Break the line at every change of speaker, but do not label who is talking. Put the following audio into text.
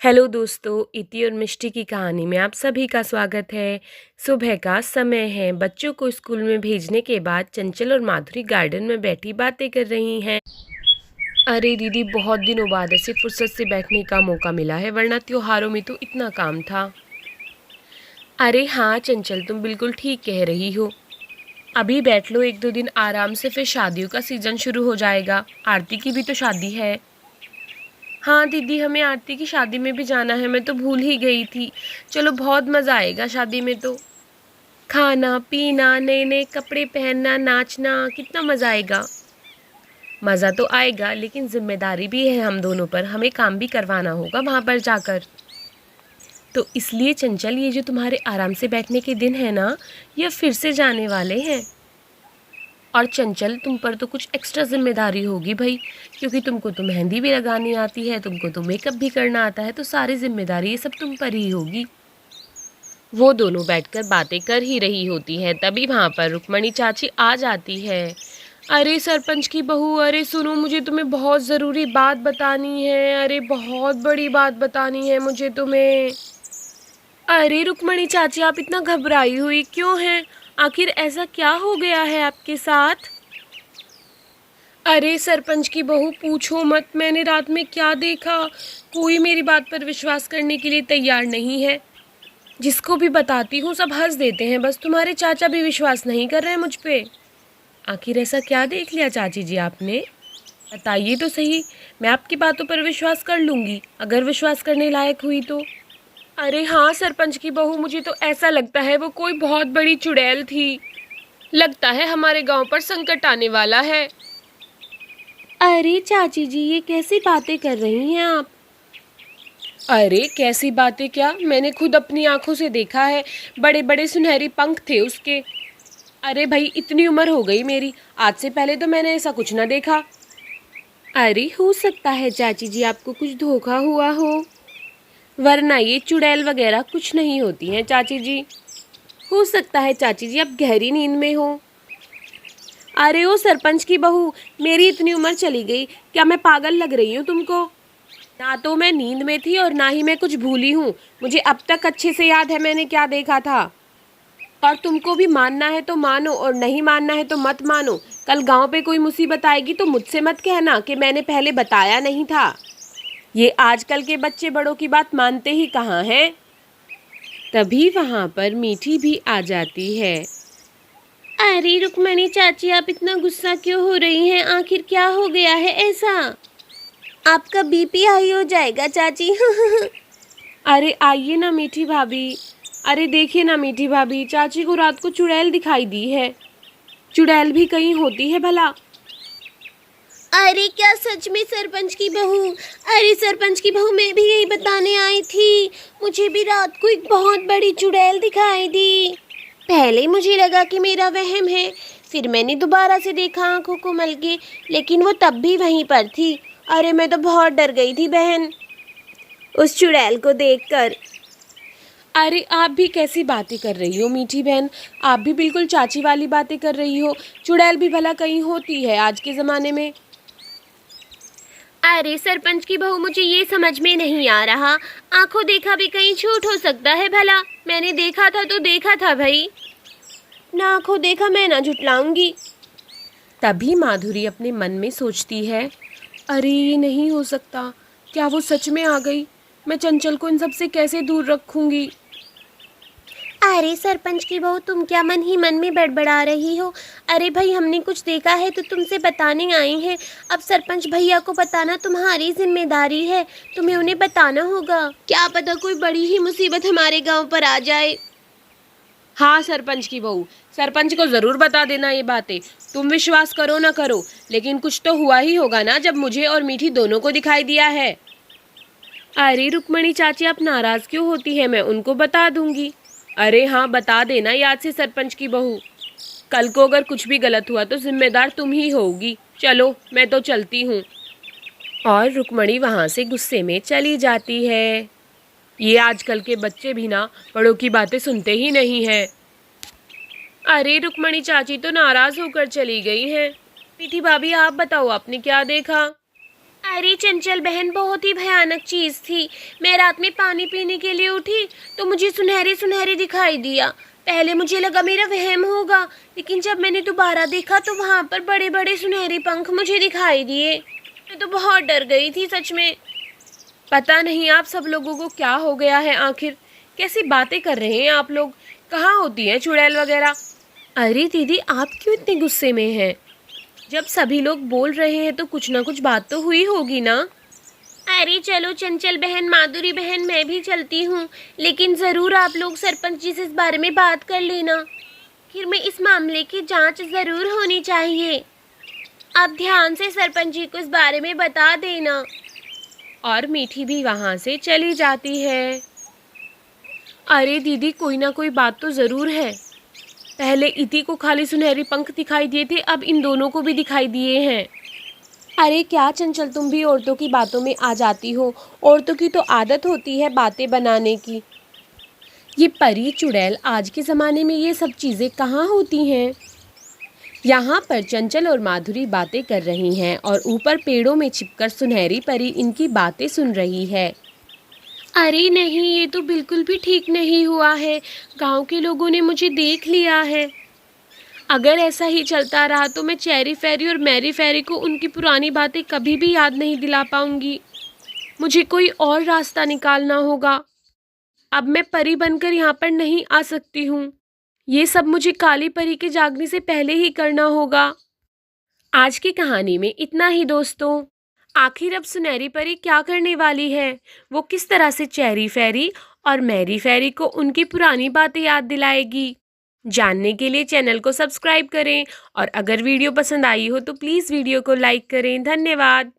Hello दोस्तों, इति और मिष्टी की कहानी में आप सभी का स्वागत है। सुबह का समय है। बच्चों को स्कूल में भेजने के बाद चंचल और माधुरी गार्डन में बैठी बातें कर रही हैं। अरे दीदी, बहुत दिनों बाद ऐसे फुर्सत से बैठने का मौका मिला है, वरना त्योहारों में तो इतना काम था। अरे हाँ चंचल, तुम बिल्कुल ठीक कह रही हो। अभी बैठ लो, एक दो दिन आराम से, फिर शादियों का सीजन शुरू हो जाएगा। आरती की भी तो शादी है। हाँ दीदी, हमें आरती की शादी में भी जाना है, मैं तो भूल ही गई थी। चलो, बहुत मज़ा आएगा शादी में तो। खाना पीना, नए नए कपड़े पहनना, नाचना, कितना मज़ा आएगा। मज़ा तो आएगा, लेकिन जिम्मेदारी भी है हम दोनों पर, हमें काम भी करवाना होगा वहाँ पर जाकर। तो इसलिए चंचल, ये जो तुम्हारे आराम से बैठने के दिन है ना, ये फिर से जाने वाले हैं। और चंचल, तुम पर तो कुछ एक्स्ट्रा जिम्मेदारी होगी भाई, क्योंकि तुमको तो मेहंदी भी लगानी आती है, तुमको तो मेकअप भी करना आता है, तो सारी जिम्मेदारी ये सब तुम पर ही होगी। वो दोनों बैठकर बातें कर ही रही होती है, तभी वहाँ पर रुक्मणी चाची आ जाती है। अरे सरपंच की बहू, अरे सुनो, मुझे तुम्हें बहुत ज़रूरी बात बतानी है। अरे बहुत बड़ी बात बतानी है मुझे तुम्हें। अरे रुक्मणी चाची, आप इतना घबराई हुई क्यों हैं? आखिर ऐसा क्या हो गया है आपके साथ? अरे सरपंच की बहू, पूछो मत, मैंने रात में क्या देखा। कोई मेरी बात पर विश्वास करने के लिए तैयार नहीं है। जिसको भी बताती हूँ सब हंस देते हैं, बस तुम्हारे चाचा भी विश्वास नहीं कर रहे हैं मुझ पे। आखिर ऐसा क्या देख लिया चाची जी आपने? बताइए तो सही, मैं आपकी बातों पर विश्वास कर लूँगी, अगर विश्वास करने लायक हुई तो। अरे हाँ सरपंच की बहू, मुझे तो ऐसा लगता है वो कोई बहुत बड़ी चुड़ैल थी। लगता है हमारे गांव पर संकट आने वाला है। अरे चाची जी, ये कैसी बातें कर रही हैं आप? अरे कैसी बातें क्या, मैंने खुद अपनी आंखों से देखा है। बड़े बड़े सुनहरी पंख थे उसके। अरे भाई, इतनी उम्र हो गई मेरी, आज से पहले तो मैंने ऐसा कुछ ना देखा। अरे हो सकता है चाची जी आपको कुछ धोखा हुआ हो, वरना ये चुड़ैल वगैरह कुछ नहीं होती हैं चाची जी। हो सकता है चाची जी आप गहरी नींद में हो। अरे ओ सरपंच की बहू, मेरी इतनी उम्र चली गई, क्या मैं पागल लग रही हूँ तुमको? ना तो मैं नींद में थी और ना ही मैं कुछ भूली हूँ। मुझे अब तक अच्छे से याद है मैंने क्या देखा था। और तुमको भी मानना है तो मानो, और नहीं मानना है तो मत मानो। कल गांव पे कोई मुसीबत आएगी तो मुझसे मत कहना कि मैंने पहले बताया नहीं था। ये आजकल के बच्चे बड़ों की बात मानते ही कहाँ हैं। तभी वहाँ पर मीठी भी आ जाती है। अरे रुक्मणी चाची, आप इतना गुस्सा क्यों हो रही हैं? आखिर क्या हो गया है ऐसा? आपका बीपी हाई हो जाएगा चाची। अरे आइए ना मीठी भाभी। अरे देखिए ना मीठी भाभी, चाची को रात को चुड़ैल दिखाई दी है। चुड़ैल भी कहीं होती है भला? अरे क्या सच में सरपंच की बहू? अरे सरपंच की बहू, मैं भी यही बताने आई थी। मुझे भी रात को एक बहुत बड़ी चुड़ैल दिखाई दी। पहले मुझे लगा कि मेरा वहम है, फिर मैंने दोबारा से देखा आंखों को मल के, लेकिन वो तब भी वहीं पर थी। अरे मैं तो बहुत डर गई थी बहन, उस चुड़ैल को देखकर। अरे आप भी कैसी बातें कर रही हो मीठी बहन, आप भी बिल्कुल चाची वाली बातें कर रही हो। चुड़ैल भी भला कहीं होती है आज के ज़माने में? अरे सरपंच की बहू, मुझे ये समझ में नहीं आ रहा, आंखों देखा भी कहीं झूठ हो सकता है भला? मैंने देखा था तो देखा था भाई, ना आंखों देखा मैं ना झुटलाऊंगी। तभी माधुरी अपने मन में सोचती है, अरे ये नहीं हो सकता, क्या वो सच में आ गई? मैं चंचल को इन सब से कैसे दूर रखूंगी? अरे सरपंच की बहू, तुम क्या मन ही मन में बड़बड़ा रही हो? अरे भाई, हमने कुछ देखा है तो तुमसे बताने आई हैं। अब सरपंच भैया को बताना तुम्हारी जिम्मेदारी है, तुम्हें उन्हें बताना होगा। क्या पता कोई बड़ी ही मुसीबत हमारे गांव पर आ जाए। हाँ सरपंच की बहू, सरपंच को ज़रूर बता देना ये बातें। तुम विश्वास करो ना करो, लेकिन कुछ तो हुआ ही होगा ना, जब मुझे और मीठी दोनों को दिखाई दिया है। अरे रुक्मणी चाची, आप नाराज़ क्यों होती हैं? मैं उनको बता दूंगी। अरे हाँ, बता देना याद से सरपंच की बहू। कल को अगर कुछ भी गलत हुआ तो जिम्मेदार तुम ही होगी। चलो, मैं तो चलती हूँ। और रुक्मणी वहाँ से गुस्से में चली जाती है। ये आजकल के बच्चे भी ना बड़ों की बातें सुनते ही नहीं हैं। अरे रुक्मणी चाची तो नाराज़ होकर चली गई हैं। मीठी भाभी, आप बताओ आपने क्या देखा? अरे चंचल बहन, बहुत ही भयानक चीज़ थी। मैं रात में पानी पीने के लिए उठी तो मुझे सुनहरे सुनहरे दिखाई दिया। पहले मुझे लगा मेरा वहम होगा, लेकिन जब मैंने दोबारा देखा तो वहाँ पर बड़े बड़े सुनहरे पंख मुझे दिखाई दिए। मैं तो बहुत डर गई थी सच में। पता नहीं आप सब लोगों को क्या हो गया है आखिर, कैसी बातें कर रहे हैं आप लोग। कहाँ होती हैं चुड़ैल वगैरह? अरे दीदी, आप क्यों इतने गुस्से में हैं? जब सभी लोग बोल रहे हैं तो कुछ ना कुछ बात तो हुई होगी ना। अरे चलो चंचल बहन, माधुरी बहन, मैं भी चलती हूँ, लेकिन ज़रूर आप लोग सरपंच जी से इस बारे में बात कर लेना। फिर मैं इस मामले की जांच ज़रूर होनी चाहिए। आप ध्यान से सरपंच जी को इस बारे में बता देना। और मीठी भी वहाँ से चली जाती है। अरे दीदी, कोई ना कोई बात तो ज़रूर है। पहले इति को खाली सुनहरी पंख दिखाई दिए थे, अब इन दोनों को भी दिखाई दिए हैं। अरे क्या चंचल, तुम भी औरतों की बातों में आ जाती हो। औरतों की तो आदत होती है बातें बनाने की। ये परी चुड़ैल, आज के ज़माने में ये सब चीज़ें कहाँ होती हैं। यहाँ पर चंचल और माधुरी बातें कर रही हैं और ऊपर पेड़ों में छिपकर सुनहरी परी इनकी बातें सुन रही है। अरे नहीं, ये तो बिल्कुल भी ठीक नहीं हुआ है। गांव के लोगों ने मुझे देख लिया है। अगर ऐसा ही चलता रहा तो मैं चेरी फेरी और मैरी फेरी को उनकी पुरानी बातें कभी भी याद नहीं दिला पाऊंगी। मुझे कोई और रास्ता निकालना होगा। अब मैं परी बनकर यहाँ पर नहीं आ सकती हूँ। ये सब मुझे काली परी के जागने से पहले ही करना होगा। आज की कहानी में इतना ही दोस्तों। आखिर अब सुनहरी परी क्या करने वाली है? वो किस तरह से चेरी फेरी और मैरी फेरी को उनकी पुरानी बातें याद दिलाएगी? जानने के लिए चैनल को सब्सक्राइब करें और अगर वीडियो पसंद आई हो तो प्लीज़ वीडियो को लाइक करें। धन्यवाद।